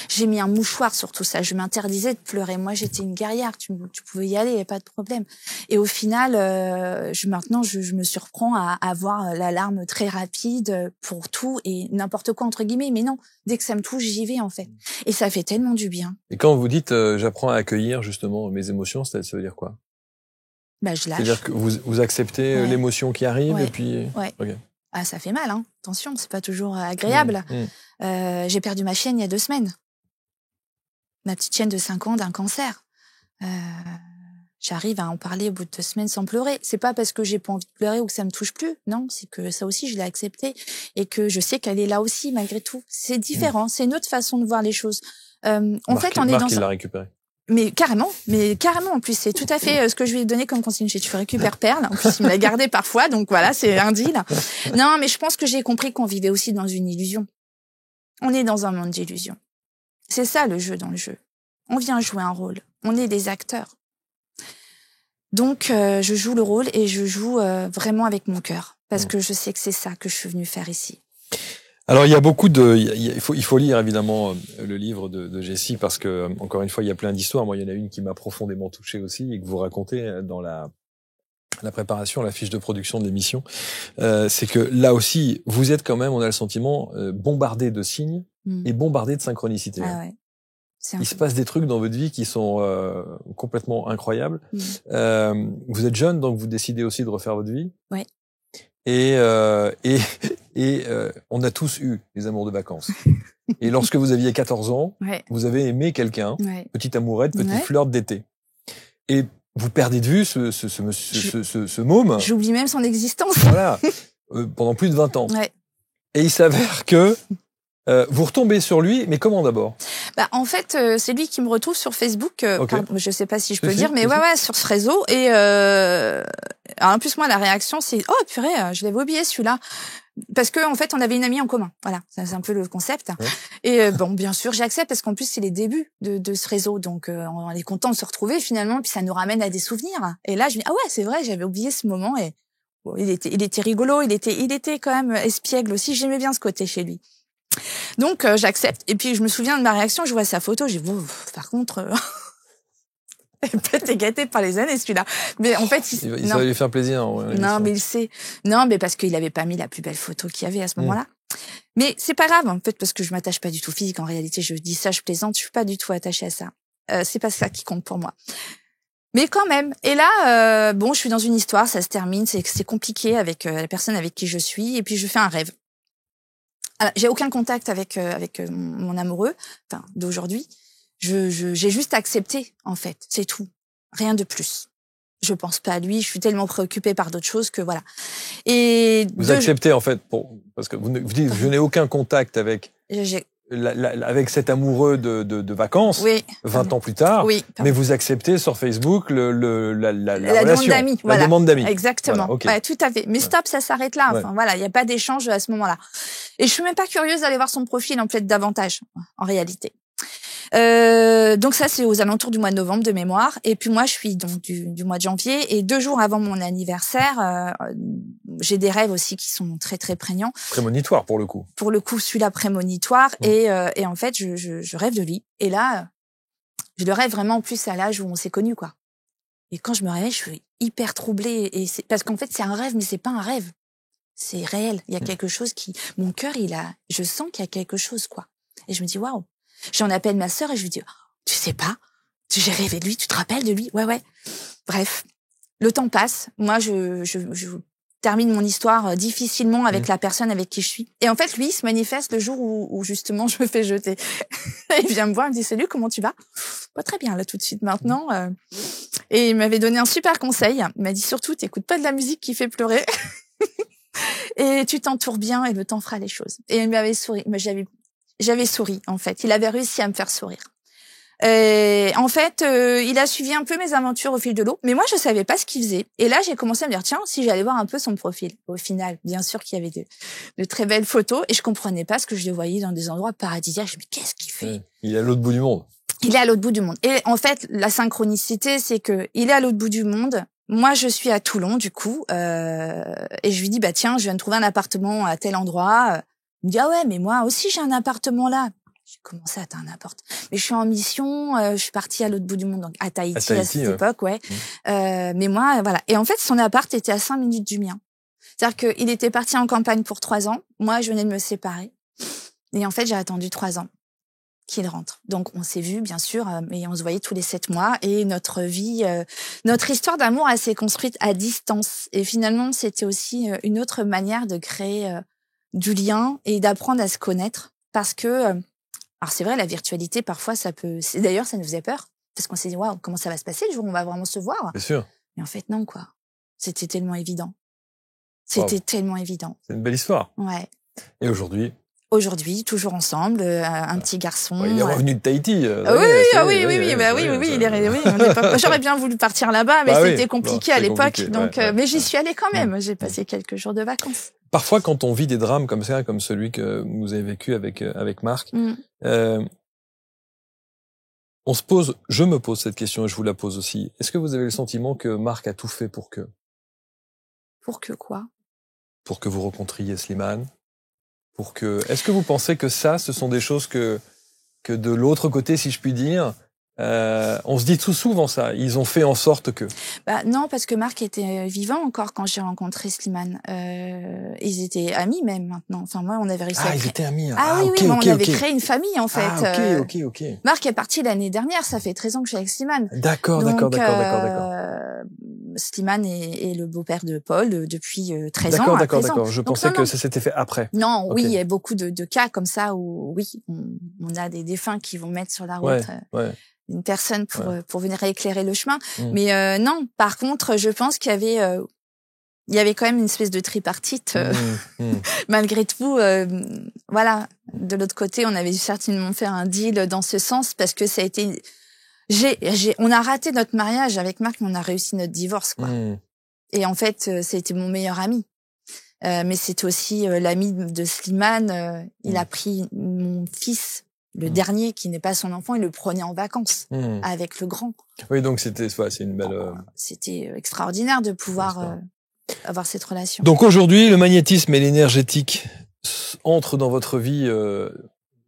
J'ai mis un mouchoir sur tout ça. Je m'interdisais de pleurer. Moi, j'étais une guerrière. Tu pouvais y aller, il n'y a pas de problème. Et au final, maintenant, je me surprends à avoir la larme très rapide pour tout et n'importe quoi, entre guillemets. Mais non, dès que ça me touche, j'y vais, en fait. Et ça fait tellement du bien. Et quand vous dites j'apprends à accueillir justement mes émotions, ça veut dire quoi? Je lâche. C'est-à-dire que vous acceptez l'émotion qui arrive et puis... Ouais. Okay. Ah, ça fait mal, hein. Attention, c'est pas toujours agréable. J'ai perdu ma chienne il y a 2 semaines. Ma petite chienne de 5 ans d'un cancer. J'arrive à en parler au bout de 2 semaines sans pleurer. C'est pas parce que j'ai pas envie de pleurer ou que ça me touche plus. Non, c'est que ça aussi, je l'ai accepté et que je sais qu'elle est là aussi, malgré tout. C'est différent. C'est une autre façon de voir les choses. En fait, on est dans... il l'a récupéré. Mais carrément, en plus, c'est tout à fait ce que je lui ai donné comme consigne. J'ai dit, tu récupères Perle. En plus, il me l'a gardé parfois, donc voilà, c'est un deal. Non, mais je pense que j'ai compris qu'on vivait aussi dans une illusion. On est dans un monde d'illusions. C'est ça le jeu dans le jeu. On vient jouer un rôle. On est des acteurs. Donc, je joue le rôle et je joue vraiment avec mon cœur. Parce que je sais que c'est ça que je suis venue faire ici. Alors il y a beaucoup de, il faut lire évidemment le livre de Jessie parce que encore une fois il y a plein d'histoires. Moi il y en a une qui m'a profondément touché aussi et que vous racontez dans la préparation, la fiche de production de l'émission. C'est que là aussi vous êtes quand même, on a le sentiment bombardé de signes et bombardé de synchronicité. Ah ouais. Il se passe des trucs dans votre vie qui sont complètement incroyables. Vous êtes jeune donc vous décidez aussi de refaire votre vie. Ouais. Et on a tous eu des amours de vacances. Et lorsque vous aviez 14 ans, vous avez aimé quelqu'un, petite amourette, petite flirt d'été. Et vous perdez de vue ce môme. J'oublie même son existence. Voilà. Pendant plus de 20 ans. Ouais. Et il s'avère que vous retombez sur lui, mais comment d'abord? En fait, c'est lui qui me retrouve sur Facebook. Je sais pas si je peux le Si, dire, mais ouais, sur ce réseau. Et en plus, moi, la réaction, c'est « Oh, purée, je l'avais oublié, celui-là ». Parce que en fait, on avait une amie en commun. Voilà, c'est un peu le concept. Ouais. Et bon, bien sûr, j'accepte parce qu'en plus, c'est les débuts de ce réseau. Donc, on est content de se retrouver finalement. Puis ça nous ramène à des souvenirs. Et là, je me dis « Ah ouais, c'est vrai, j'avais oublié ce moment. » Et bon, il était rigolo. Il était quand même espiègle aussi. J'aimais bien ce côté chez lui. Donc j'accepte et puis je me souviens de ma réaction, je vois sa photo, j'ai dit par contre peut-être t'es gâté par les années celui-là. Mais en fait il ça va lui faire plaisir. Ouais, non mais il sait. Non mais parce qu'il avait pas mis la plus belle photo qu'il y avait à ce moment-là. Mais c'est pas grave en fait parce que je m'attache pas du tout au physique en réalité, je dis ça, je plaisante, je suis pas du tout attachée à ça. C'est pas ça qui compte pour moi. Mais quand même. Et là bon, je suis dans une histoire, ça se termine, c'est compliqué avec la personne avec qui je suis et puis je fais un rêve. Alors, j'ai aucun contact avec mon amoureux, enfin d'aujourd'hui. J'ai juste accepté en fait, c'est tout, rien de plus. Je pense pas à lui, je suis tellement préoccupée par d'autres choses que voilà. Et vous acceptez en fait parce que vous dites je n'ai aucun contact avec avec cet amoureux de vacances, 20 ans plus tard, mais vous acceptez sur Facebook la relation, demande d'amis, la demande d'amis. Exactement, voilà, okay. Ouais, tout à fait. Mais stop, ça s'arrête là. Enfin voilà, il y a pas d'échange à ce moment-là. Et je suis même pas curieuse d'aller voir son profil en fait davantage, en réalité. Donc ça c'est aux alentours du mois de novembre de mémoire. Et puis moi je suis donc du mois de janvier et 2 jours avant mon anniversaire, j'ai des rêves aussi qui sont très très prégnants. Prémonitoire pour le coup. Pour le coup, celui-là prémonitoire et en fait je rêve de lui. Et là, je le rêve vraiment en plus à l'âge où on s'est connus quoi. Et quand je me réveille, je suis hyper troublée et c'est parce qu'en fait c'est un rêve mais c'est pas un rêve. C'est réel, il y a quelque chose mon cœur je sens qu'il y a quelque chose quoi. Et je me dis waouh. J'en appelle ma sœur et je lui dis « Tu sais pas, j'ai rêvé de lui, tu te rappelles de lui ?» Ouais. Bref, le temps passe. Moi, je termine mon histoire difficilement avec la personne avec qui je suis. Et en fait, lui, il se manifeste le jour où justement, je me fais jeter. Il vient me voir, il me dit « Salut, comment tu vas ?» Pas très bien, là, tout de suite, maintenant. Et il m'avait donné un super conseil. Il m'a dit « Surtout, t'écoutes pas de la musique qui fait pleurer. Et tu t'entoures bien et le temps fera les choses. » Et il m'avait souri. Mais j'avais souri, en fait. Il avait réussi à me faire sourire. En fait, il a suivi un peu mes aventures au fil de l'eau, mais moi, je savais pas ce qu'il faisait. Et là, j'ai commencé à me dire, tiens, si j'allais voir un peu son profil. Au final, bien sûr qu'il y avait de très belles photos, et je comprenais pas ce que je le voyais dans des endroits paradisiaques. Je me dis, qu'est-ce qu'il fait? Il est à l'autre bout du monde. Il est à l'autre bout du monde. Et en fait, la synchronicité, c'est que il est à l'autre bout du monde. Moi, je suis à Toulon, du coup, et je lui dis, bah tiens, je viens de trouver un appartement à tel endroit. Il me dit, ah ouais, mais moi aussi, j'ai un appartement là. J'ai commencé à un appart. Mais je suis en mission, je suis partie à l'autre bout du monde, donc à Tahiti à cette époque, mais moi, voilà. Et en fait, son appart était à 5 minutes du mien. C'est-à-dire qu'il était parti en campagne pour 3 ans. Moi, je venais de me séparer. Et en fait, j'ai attendu 3 ans qu'il rentre. Donc, on s'est vus, bien sûr, mais on se voyait tous les 7 mois. Et notre vie, notre histoire d'amour, elle s'est construite à distance. Et finalement, c'était aussi une autre manière de créer du lien et d'apprendre à se connaître. Parce que, alors c'est vrai, la virtualité, parfois, d'ailleurs, ça nous faisait peur. parce qu'on s'est dit, waouh, comment ça va se passer le jour où on va vraiment se voir? Bien sûr. Mais en fait, non, quoi. C'était tellement évident. C'était tellement évident. C'est une belle histoire. Ouais. Et aujourd'hui? Aujourd'hui, toujours ensemble, un petit garçon. Il est revenu de Tahiti. Oui, j'aurais bien voulu partir là-bas, mais c'était compliqué à l'époque. Donc, mais j'y suis allée quand même. J'ai passé quelques jours de vacances. Parfois, quand on vit des drames comme ça, comme celui que vous avez vécu avec Marc, je me pose cette question et je vous la pose aussi. Est-ce que vous avez le sentiment que Marc a tout fait pour que? Pour que quoi? Pour que vous rencontriez Slimane? Est-ce que vous pensez que ça, ce sont des choses que de l'autre côté, si je puis dire, on se dit tout souvent ça, ils ont fait en sorte que... non, parce que Marc était vivant encore quand j'ai rencontré Slimane. Ils étaient amis même maintenant. Enfin, moi, on avait réussi à créer... ils étaient amis. On avait créé une famille en fait. Ok. Marc est parti l'année dernière, ça fait 13 ans que je suis avec Slimane. D'accord. Slimane est le beau-père de Paul depuis 13 ans. D'accord. Je pensais que ça s'était fait après. Non, oui, il y a beaucoup de cas comme ça où, oui, on a des défunts qui vont mettre sur la route une personne pour venir éclairer le chemin. Mais non, par contre, je pense qu'il y avait quand même une espèce de tripartite. Malgré tout, voilà. De l'autre côté, on avait certainement fait un deal dans ce sens parce que ça a été... on a raté notre mariage avec Marc, mais on a réussi notre divorce, quoi. Et en fait, c'était mon meilleur ami. Mais c'était aussi l'ami de Slimane. Il a pris mon fils, le dernier, qui n'est pas son enfant, il le prenait en vacances avec le grand. Oui, donc c'est une belle... C'était extraordinaire de pouvoir avoir cette relation. Donc aujourd'hui, le magnétisme et l'énergétique entrent dans votre vie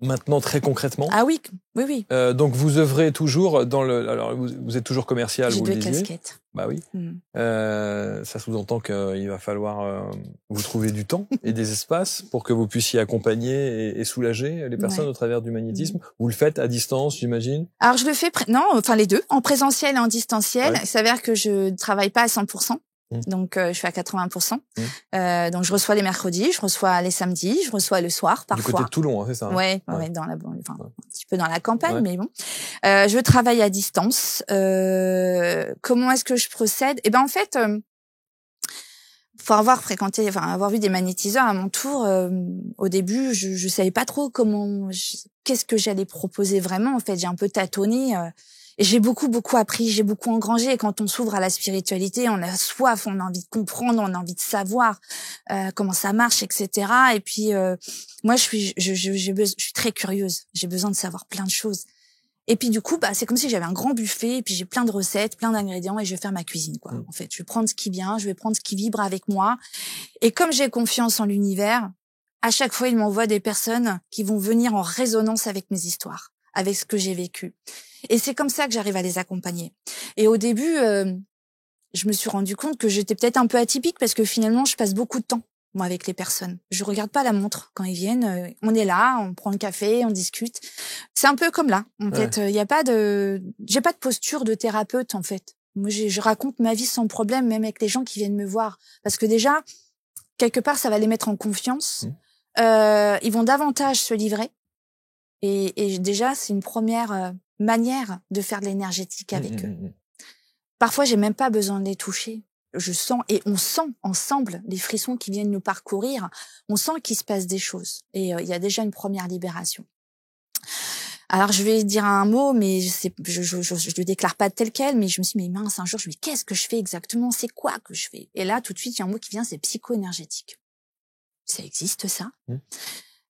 maintenant très concrètement. Ah oui. Donc vous œuvrez toujours alors vous êtes toujours commercial, vous le disiez. J'ai 2 casquettes. Bah oui. Ça sous-entend qu'il va falloir vous trouver du temps et des espaces pour que vous puissiez accompagner et soulager les personnes au travers du magnétisme. Vous le faites à distance, j'imagine? Alors je le fais les deux, en présentiel et en distanciel. Il s'avère que je travaille pas à 100%. Donc je suis à 80%. Donc je reçois les mercredis, je reçois les samedis, je reçois le soir parfois. Du côté de Toulon, c'est ça? Ouais, dans un petit peu dans la campagne, mais bon. Je travaille à distance. Comment est-ce que je procède? En fait, pour avoir vu des magnétiseurs à mon tour, au début, je savais pas trop qu'est-ce que j'allais proposer vraiment. En fait, j'ai un peu tâtonné. Et j'ai beaucoup appris, j'ai beaucoup engrangé. Et quand on s'ouvre à la spiritualité, on a soif, on a envie de comprendre, on a envie de savoir comment ça marche, etc. Et puis moi, je suis très curieuse. J'ai besoin de savoir plein de choses. Et puis du coup, c'est comme si j'avais un grand buffet. Et puis j'ai plein de recettes, plein d'ingrédients, et je vais faire ma cuisine, quoi. En fait, je vais prendre ce qui vient, je vais prendre ce qui vibre avec moi. Et comme j'ai confiance en l'univers, à chaque fois, il m'envoie des personnes qui vont venir en résonance avec mes histoires, avec ce que j'ai vécu. Et c'est comme ça que j'arrive à les accompagner. Et au début, je me suis rendu compte que j'étais peut-être un peu atypique parce que finalement, je passe beaucoup de temps, moi, avec les personnes. Je regarde pas la montre quand ils viennent. On est là, on prend le café, on discute. C'est un peu comme là. En fait, j'ai pas de posture de thérapeute, en fait. Moi, je raconte ma vie sans problème, même avec les gens qui viennent me voir. Parce que déjà, quelque part, ça va les mettre en confiance. Ils vont davantage se livrer. Et déjà, c'est une première manière de faire de l'énergétique avec eux. Parfois, j'ai même pas besoin de les toucher. Je sens, et on sent ensemble les frissons qui viennent nous parcourir. On sent qu'il se passe des choses. Et il y a déjà une première libération. Alors, je vais dire un mot, mais je le déclare pas tel quel, mais je me suis dit, mais mince, un jour, je me dis, qu'est-ce que je fais exactement? C'est quoi que je fais? Et là, tout de suite, il y a un mot qui vient, c'est psycho-énergétique. Ça existe, ça?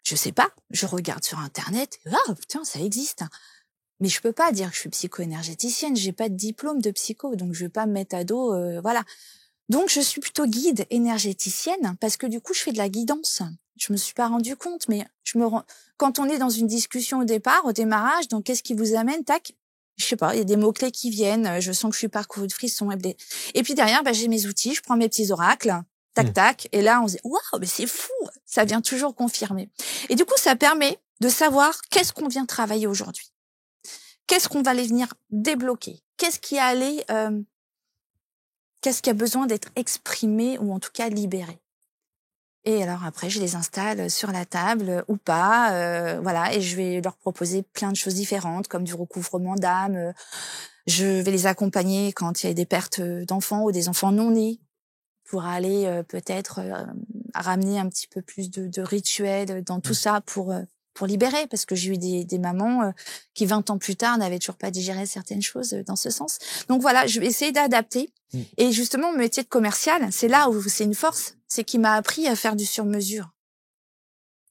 Je sais pas. Je regarde sur Internet. Putain, ça existe. Mais je peux pas dire que je suis psycho-énergéticienne. J'ai pas de diplôme de psycho, donc je vais pas me mettre à dos, voilà. Donc, je suis plutôt guide énergéticienne parce que du coup, je fais de la guidance. Je me suis pas rendu compte, mais quand on est dans une discussion au démarrage, donc qu'est-ce qui vous amène? Tac. Je sais pas, il y a des mots-clés qui viennent. Je sens que je suis parcourue de frissons. Et puis derrière, j'ai mes outils. Je prends mes petits oracles. Tac, tac. Et là, on se dit, waouh, mais c'est fou. Ça vient toujours confirmer. Et du coup, ça permet de savoir qu'est-ce qu'on vient travailler aujourd'hui. Qu'est-ce qu'on va aller venir débloquer? Qu'est-ce qui a besoin d'être exprimé ou en tout cas libéré? Et alors après, je les installe sur la table ou pas, voilà, et je vais leur proposer plein de choses différentes, comme du recouvrement d'âme. Je vais les accompagner quand il y a des pertes d'enfants ou des enfants non nés, pour aller peut-être ramener un petit peu plus de rituels dans tout ça pour libérer, parce que j'ai eu des mamans qui 20 ans plus tard n'avaient toujours pas digéré certaines choses dans ce sens. Donc voilà, je vais essayer d'adapter. Et justement, mon métier de commercial, c'est là où c'est une force, c'est qu'il m'a appris à faire du sur-mesure.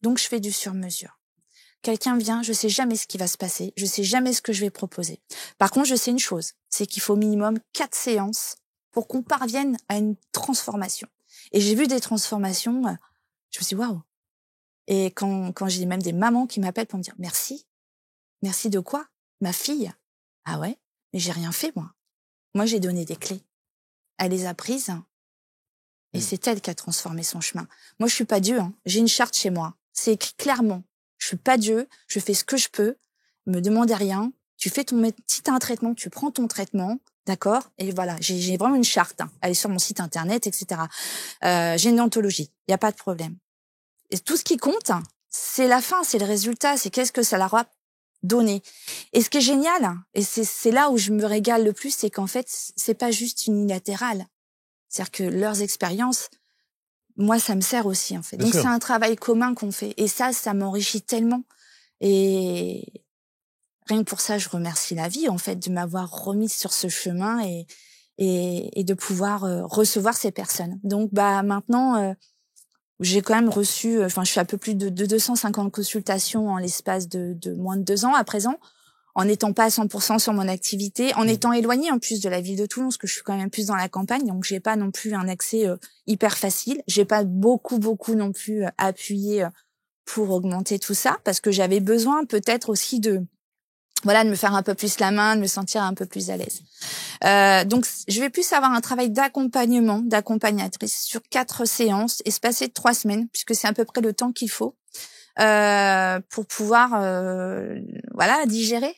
Donc je fais du sur-mesure. Quelqu'un vient, je sais jamais ce qui va se passer, je sais jamais ce que je vais proposer. Par contre, je sais une chose, c'est qu'il faut au minimum 4 séances pour qu'on parvienne à une transformation. Et j'ai vu des transformations, je me suis dit waouh. Et quand j'ai même des mamans qui m'appellent pour me dire merci. Merci de quoi? Ma fille. Ah ouais? Mais j'ai rien fait, moi. Moi, j'ai donné des clés. Elle les a prises. Et c'est elle qui a transformé son chemin. Moi, je suis pas Dieu, hein. J'ai une charte chez moi. C'est écrit clairement. Je suis pas Dieu. Je fais ce que je peux. Me demandez rien. Tu fais si t'as un traitement, tu prends ton traitement. D'accord? Et voilà. J'ai vraiment une charte, hein. Elle est sur mon site internet, etc. J'ai une anthologie. Il y a pas de problème. Et tout ce qui compte, c'est la fin, c'est le résultat, c'est qu'est-ce que ça leur a donné. Et ce qui est génial, et c'est là où je me régale le plus, c'est qu'en fait, c'est pas juste unilatéral. C'est-à-dire que leurs expériences, moi, ça me sert aussi, en fait. Donc, c'est un travail commun qu'on fait. Et ça m'enrichit tellement. Et rien que pour ça, je remercie la vie, en fait, de m'avoir remise sur ce chemin et de pouvoir recevoir ces personnes. Donc, maintenant, j'ai quand même reçu, je suis à peu plus de 250 consultations en l'espace de moins de 2 ans à présent, en n'étant pas à 100% sur mon activité, en étant éloignée en plus de la ville de Toulon, parce que je suis quand même plus dans la campagne, donc j'ai pas non plus un accès hyper facile. J'ai pas beaucoup non plus appuyé pour augmenter tout ça, parce que j'avais besoin peut-être aussi de me faire un peu plus la main, de me sentir un peu plus à l'aise. Donc, je vais plus avoir un travail d'accompagnatrice sur 4 séances, espacées de 3 semaines, puisque c'est à peu près le temps qu'il faut pour pouvoir, digérer,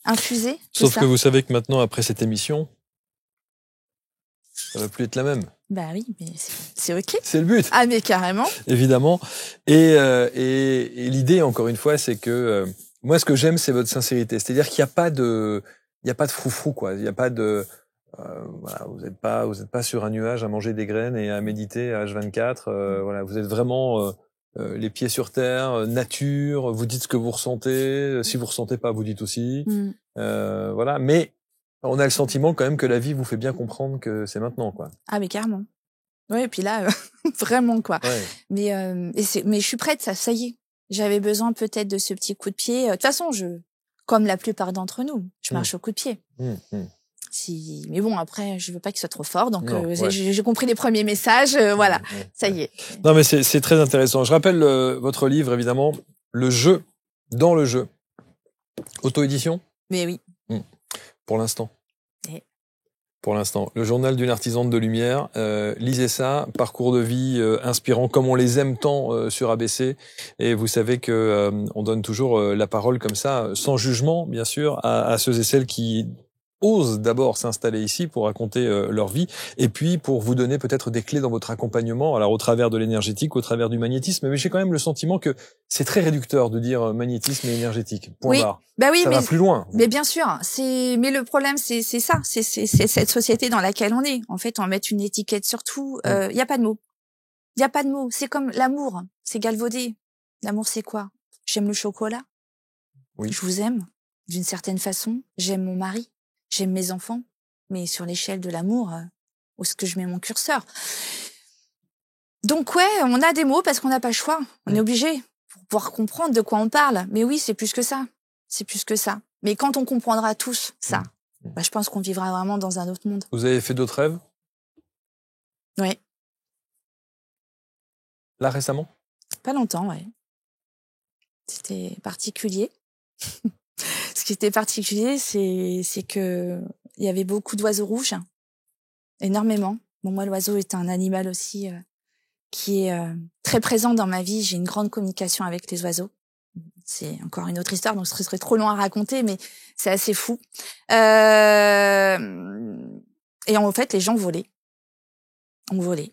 infuser. Sauf que vous savez que maintenant, après cette émission, ça va plus être la même. Bah oui, mais c'est ok. C'est le but. Ah mais carrément. Évidemment. Et l'idée, encore une fois, c'est que moi, ce que j'aime, c'est votre sincérité. C'est-à-dire qu'il n'y a pas de froufrou, quoi. Il n'y a pas de, vous êtes pas sur un nuage à manger des graines et à méditer à H24. Voilà, vous êtes vraiment les pieds sur terre, nature. Vous dites ce que vous ressentez. Si vous ressentez pas, vous dites aussi. Voilà. Mais on a le sentiment quand même que la vie vous fait bien comprendre que c'est maintenant, quoi. Ah mais carrément. Ouais, et puis là, vraiment, quoi. Ouais. Mais je suis prête, ça y est. J'avais besoin peut-être de ce petit coup de pied. De toute façon, comme la plupart d'entre nous, je marche au coup de pied. Mais bon, après, je veux pas qu'il soit trop fort, donc j'ai compris les premiers messages. Voilà, ça y est. Non, mais c'est très intéressant. Je rappelle votre livre, évidemment, Le jeu dans le jeu. Auto-édition? Mais oui. Pour l'instant. Pour l'instant. Le journal d'une artisane de lumière. Lisez ça. Parcours de vie inspirant comme on les aime tant sur ABC. Et vous savez que on donne toujours la parole comme ça, sans jugement, bien sûr, à ceux et celles qui osent d'abord s'installer ici pour raconter leur vie et puis pour vous donner peut-être des clés dans votre accompagnement, alors au travers de l'énergétique, au travers du magnétisme. Mais j'ai quand même le sentiment que c'est très réducteur de dire magnétisme et énergétique. Point barre. Bah oui, ça va plus loin. Mais bien sûr, mais le problème c'est ça, c'est cette société dans laquelle on est. En fait, on met une étiquette sur tout. Il y a pas de mots. Il y a pas de mots. C'est comme l'amour, c'est galvaudé. L'amour, c'est quoi? J'aime le chocolat. Oui. Je vous aime d'une certaine façon. J'aime mon mari. J'aime mes enfants, mais sur l'échelle de l'amour, où est-ce que je mets mon curseur? Donc on a des mots parce qu'on n'a pas le choix. On est obligé pour pouvoir comprendre de quoi on parle. Mais oui, c'est plus que ça. C'est plus que ça. Mais quand on comprendra tous ça, je pense qu'on vivra vraiment dans un autre monde. Vous avez fait d'autres rêves? Oui. Là, récemment? Pas longtemps, ouais. C'était particulier. Ce qui était particulier, c'est que il y avait beaucoup d'oiseaux rouges, énormément. Bon, moi, l'oiseau est un animal aussi qui est très présent dans ma vie. J'ai une grande communication avec les oiseaux. C'est encore une autre histoire, donc ce serait trop long à raconter, mais c'est assez fou. Et en fait, les gens volaient. On volait.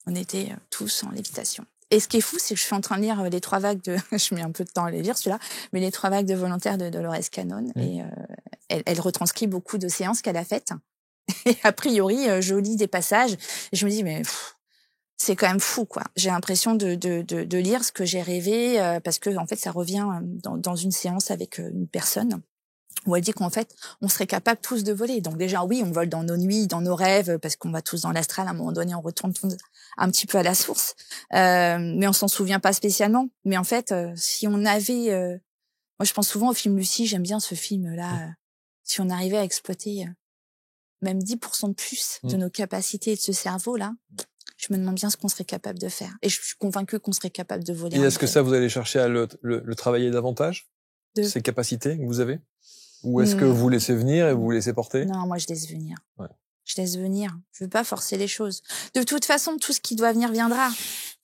On était tous en lévitation. Et ce qui est fou, c'est que je suis en train de lire les 3 vagues de... je mets un peu de temps à les lire, celui-là, mais les 3 vagues de volontaires de Dolores Cannon. Et elle retranscrit beaucoup de séances qu'elle a faites. Et a priori, je lis des passages et je me dis, mais c'est quand même fou, quoi. J'ai l'impression de lire ce que j'ai rêvé, parce que en fait, ça revient dans une séance avec une personne où elle dit qu'en fait, on serait capable tous de voler. Donc déjà, oui, on vole dans nos nuits, dans nos rêves, parce qu'on va tous dans l'astral. À un moment donné, on retourne un petit peu à la source, mais on s'en souvient pas spécialement. Mais en fait, si on avait, moi, je pense souvent au film Lucie. J'aime bien ce film-là. Si on arrivait à exploiter même 10% de plus de nos capacités et de ce cerveau-là, je me demande bien ce qu'on serait capable de faire. Et je suis convaincue qu'on serait capable de voler. Et est-ce que ça, vous allez chercher à le travailler davantage, ces capacités que vous avez? Ou est-ce que vous laissez venir et vous laissez porter? Non, moi, je laisse venir. Ouais. Je laisse venir. Je veux pas forcer les choses. De toute façon, tout ce qui doit venir viendra.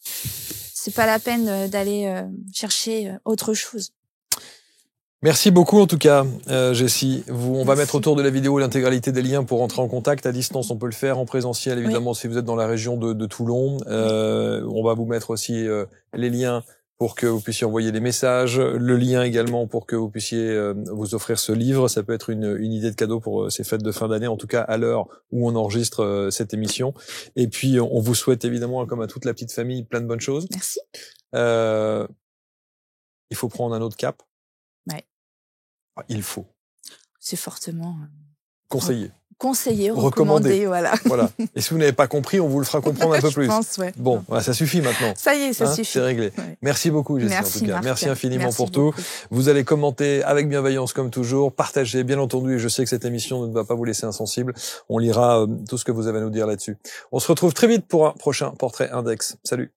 C'est pas la peine d'aller chercher autre chose. Merci beaucoup en tout cas, Jessie. On va mettre autour de la vidéo l'intégralité des liens pour rentrer en contact. À distance, on peut le faire. En présentiel, évidemment, si vous êtes dans la région de Toulon. On va vous mettre aussi les liens pour que vous puissiez envoyer des messages. Le lien également pour que vous puissiez vous offrir ce livre. Ça peut être une idée de cadeau pour ces fêtes de fin d'année, en tout cas à l'heure où on enregistre cette émission. Et puis, on vous souhaite évidemment, comme à toute la petite famille, plein de bonnes choses. Merci. Il faut prendre un autre cap. Ouais. Il faut. C'est fortement conseillé, recommandé, voilà. Et si vous n'avez pas compris, on vous le fera comprendre un peu plus. Je pense, ouais. Bon, ça suffit maintenant. Ça y est, ça suffit. C'est réglé. Ouais. Merci beaucoup, Jessie, en tout cas. Merci infiniment pour beaucoup. tout. Vous allez commenter avec bienveillance, comme toujours. Partagez, bien entendu, et je sais que cette émission ne va pas vous laisser insensible. On lira tout ce que vous avez à nous dire là-dessus. On se retrouve très vite pour un prochain Portrait Index. Salut.